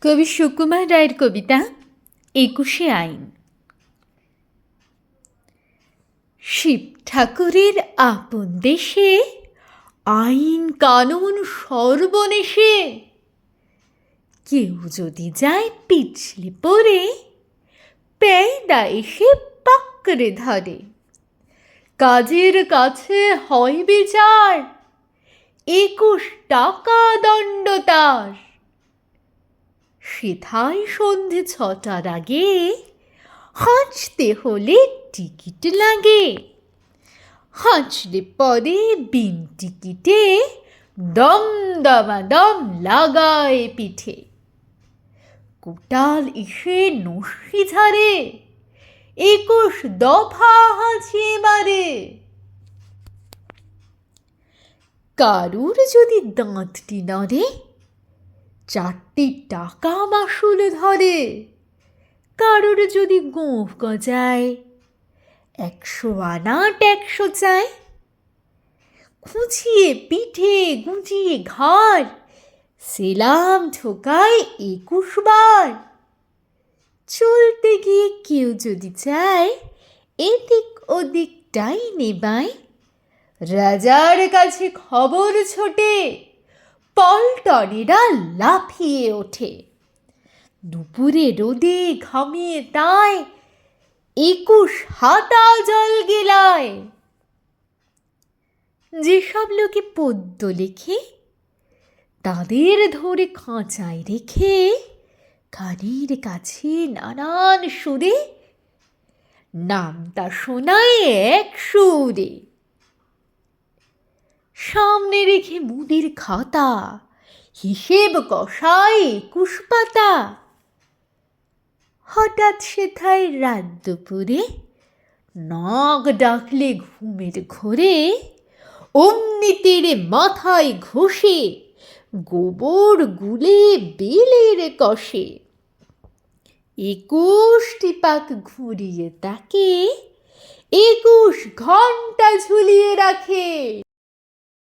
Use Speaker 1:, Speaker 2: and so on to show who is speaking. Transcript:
Speaker 1: কবি সুকুমার রায়ের কবিতা ২১শে আইন। শিব ঠাকুরের আপন দেশে আইন কানুন সর্বনেশে, কেউ যদি যায় পিছলে পড়ে পেয়দা এসে পাকড়ে ধরে। কাজের কাছে হয় বিচার, ২১ টাকা দণ্ড তার। সেথায় সন্ধে ৬টার আগে হাঁচতে হলে টিকিট লাগে। হাঁচলে পরে বিন টিকিটে দম দমাদম লাগায় পিঠে। কোটাল এসে নস্যি ঝাড়ে, ২১ দফা হাঁচিয়ে মারে। কারুর যদি দাঁতটি নড়ে, ৪টে টাকা মাশুল ধরে। কারুর যদি গোঁফ গজায়, ১০০ আনা ট্যাক্স চায়। খুঁচিয়ে পিঠে গুঁজিয়ে ঘাড়, সেলাম ঠোকায় ২১ বার। চলতে গিয়ে কেউ যদি চায় এদিক ওদিক ডাইনে বাঁয়, রাজার কাছে খবর ছোটে, পল্টনেরা লাফিয়ে ওঠে। দুপুরে রোদে ঘামিয়ে তাই ২১ হাতা জল গেলায়। যেসব লোকে পদ্য লেখে, তাদের ধরে খাঁচায় রেখে কানের কাছে নানান সুরে নামতা শোনায় এক সুরে। সামনে রেখে মুদির খাতা, হিসেব কষায় ২১ পাতা। হঠাৎ সেথায় রাত দুপুরে নাক ডাকলে ঘুমের ঘোরে, অমনি তেড়ে মাথায় ঘষে গোবর গুলে বেলের কষে। ২১টি পাক ঘুরিয়ে তাকে ২১ ঘণ্টা ঝুলিয়ে রাখে।